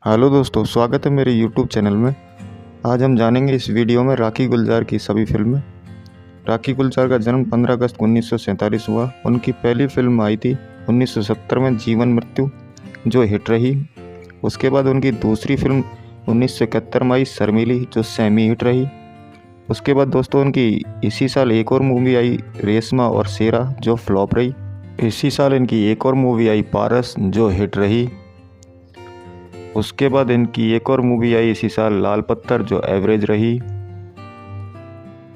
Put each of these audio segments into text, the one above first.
Hello दोस्तों, स्वागत है मेरे यूट्यूब चैनल में। आज हम जानेंगे इस वीडियो में राखी गुलजार की सभी फिल्में। राखी गुलजार का जन्म 15 अगस्त 1947 हुआ। उनकी पहली फिल्म आई थी 1970 में जीवन मृत्यु, जो हिट रही। उसके बाद उनकी दूसरी फिल्म 1971 में आई शर्मिली, जो सेमी हिट रही। उसके बाद दोस्तों उनकी इसी साल एक और मूवी आई रेशमा और शेरा, जो फ्लॉप रही। इसी साल इनकी एक और मूवी आई पारस, जो हिट रही। उसके बाद इनकी एक और मूवी आई इसी साल लाल पत्थर, जो एवरेज रही।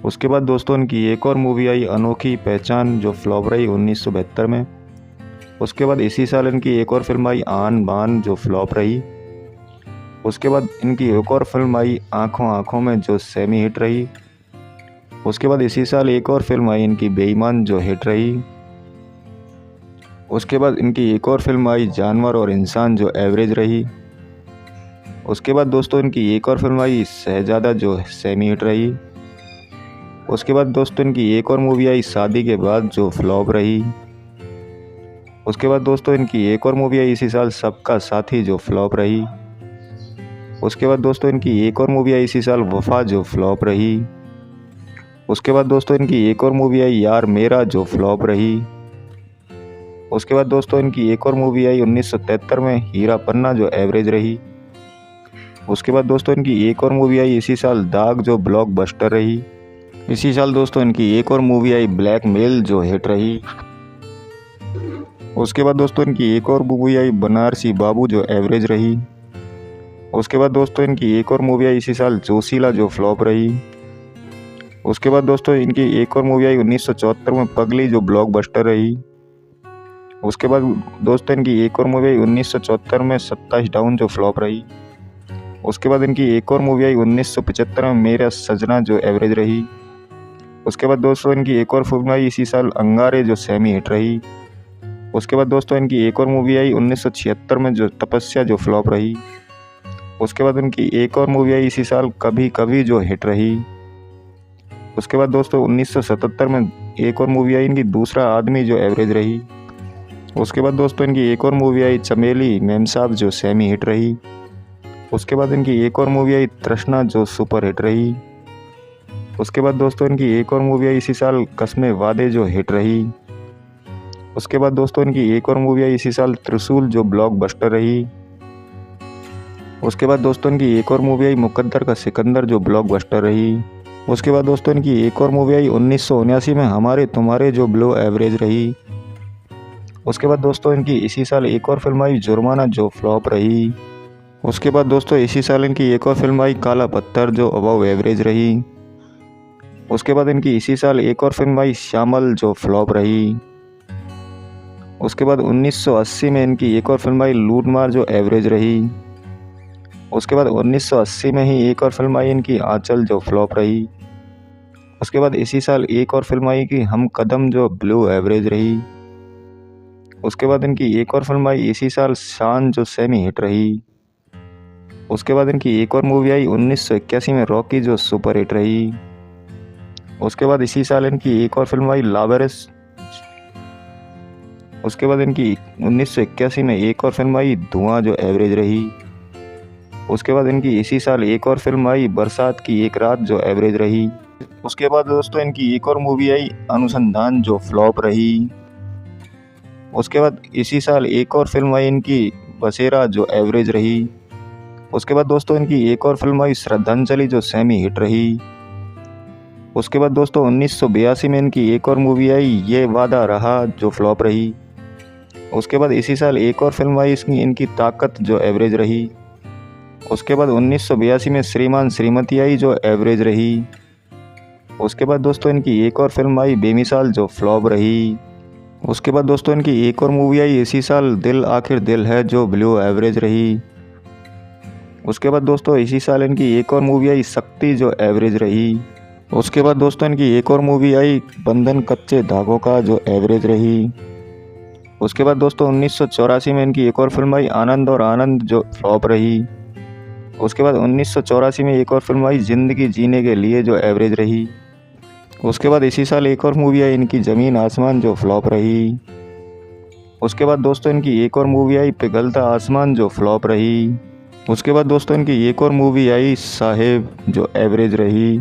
उसके बाद दोस्तों इनकी एक और मूवी आई अनोखी पहचान, जो फ्लॉप रही 1972 में। उसके बाद इसी साल इनकी एक और फिल्म आई आन बान, जो फ्लॉप रही। उसके बाद इनकी एक और फिल्म आई आँखों आँखों में, जो सेमी हिट रही। उसके बाद इसी साल एक और फिल्म आई इनकी बेईमान, जो हिट रही। उसके बाद इनकी एक और फिल्म आई जानवर और इंसान, जो एवरेज रही। उसके बाद दोस्तों इनकी एक और फिल्म आई शहजादा, जो सेमी हिट रही। उसके बाद दोस्तों इनकी एक और मूवी आई शादी के बाद, जो फ्लॉप रही। उसके बाद दोस्तों इनकी एक और मूवी आई इसी साल सबका साथी, जो फ्लॉप रही। उसके बाद दोस्तों इनकी एक और मूवी आई इसी साल वफा, जो फ्लॉप रही। उसके बाद दोस्तों इनकी एक और मूवी आई यार मेरा, जो फ्लॉप रही। उसके बाद दोस्तों इनकी एक और मूवी आई 1973 में हीरा पन्ना, जो एवरेज रही। उसके बाद दोस्तों इनकी एक और मूवी आई इसी साल दाग, जो ब्लॉकबस्टर रही। इसी साल दोस्तों इनकी एक और मूवी आई ब्लैकमेल, जो हिट रही। उसके बाद दोस्तों इनकी एक और मूवी आई बनारसी बाबू, जो एवरेज रही। उसके बाद दोस्तों इनकी एक और मूवी आई इसी साल जोशीला, जो फ्लॉप रही। उसके बाद दोस्तों इनकी एक और मूवी आई 1974 में पगली, जो ब्लॉकबस्टर रही। उसके बाद दोस्तों इनकी एक और मूवी आई 1974 में 27 डाउन, जो फ्लॉप रही। उसके बाद इनकी एक और मूवी आई 1975 में मेरा सजना, जो एवरेज रही। उसके बाद दोस्तों इनकी एक और फिल्म आई इसी साल अंगारे, जो सेमी हिट रही। उसके बाद दोस्तों इनकी एक और मूवी आई 1976 में जो तपस्या, जो फ्लॉप रही। उसके बाद इनकी एक और मूवी आई इसी साल कभी कभी, जो हिट रही। उसके बाद दोस्तों 1977 में एक और मूवी आई इनकी दूसरा आदमी, जो एवरेज रही। उसके बाद दोस्तों इनकी एक और मूवी आई चमेली मेमसाब, जो सेमी हिट रही। उसके बाद इनकी एक और मूवी आई तृष्णा, जो सुपर हिट रही। उसके बाद दोस्तों इनकी एक और मूवी आई इसी साल कस्मे वादे, जो हिट रही। उसके बाद दोस्तों इनकी एक और मूवी आई इसी साल त्रिशूल, जो ब्लॉकबस्टर रही। उसके बाद दोस्तों इनकी एक और मूवी आई मुकद्दर का सिकंदर, जो ब्लॉकबस्टर रही। उसके बाद दोस्तों इनकी एक और मूवी आई 1979 में हमारे तुम्हारे, जो ब्लो एवरेज रही। उसके बाद दोस्तों इनकी इसी साल एक और फिल्म आई जुर्माना, जो फ्लॉप रही। उसके बाद दोस्तों इसी साल इनकी एक और फिल्म आई काला पत्थर, जो अबव एवरेज रही। उसके बाद इनकी इसी साल एक और फिल्म आई श्यामल, जो फ्लॉप रही। उसके बाद 1980 में इनकी एक और फिल्म आई लूटमार, जो एवरेज रही। उसके बाद 1980 में ही एक और फिल्म आई इनकी आंचल, जो फ्लॉप रही। उसके बाद इसी साल एक और फिल्म आई कि हम कदम, जो ब्लू एवरेज रही। उसके बाद इनकी एक और फिल्म आई इसी साल शान, जो सेमी हिट रही। उसके बाद इनकी एक और मूवी आई 1981 में रॉकी, जो सुपर हिट रही। उसके बाद इसी साल इनकी एक और फिल्म आई लावेरिस। उसके बाद इनकी 1981 में एक और फिल्म आई धुआं, जो एवरेज रही। उसके बाद इनकी इसी साल एक और फिल्म आई बरसात की एक रात, जो एवरेज रही। उसके बाद दोस्तों इनकी एक और मूवी आई अनुसंधान, जो फ्लॉप रही। उसके बाद इसी साल एक और फिल्म आई इनकी बसेरा, जो एवरेज रही। उसके बाद दोस्तों इनकी एक और फिल्म आई श्रद्धांजलि, जो सेमी हिट रही। उसके बाद दोस्तों 1982 में इनकी एक और मूवी आई ये वादा रहा, जो फ्लॉप रही। उसके बाद इसी साल एक और फिल्म आई इनकी ताकत, जो एवरेज रही। उसके बाद 1982 में श्रीमान श्रीमती आई, जो एवरेज रही। उसके बाद दोस्तों इनकी एक और फिल्म आई बेमिसाल, जो फ्लॉप रही। उसके बाद दोस्तों इनकी एक और मूवी आई इसी साल दिल आखिर दिल है, जो ब्लू एवरेज रही। उसके बाद दोस्तों इसी साल इनकी एक और मूवी आई शक्ति, जो एवरेज रही। उसके बाद दोस्तों इनकी एक और मूवी आई बंधन कच्चे धागों का, जो एवरेज रही। उसके बाद दोस्तों 1984 में इनकी एक और फिल्म आई आनंद और आनंद, जो फ्लॉप रही। उसके बाद 1984 में एक और फिल्म आई जिंदगी जीने के लिए, जो एवरेज रही। उसके बाद इसी साल एक और मूवी आई इनकी ज़मीन आसमान, जो फ्लॉप रही। उसके बाद दोस्तों इनकी एक और मूवी आई पिघलता आसमान, जो फ्लॉप रही। उसके बाद दोस्तों इनकी एक और मूवी आई साहेब जो एवरेज रही।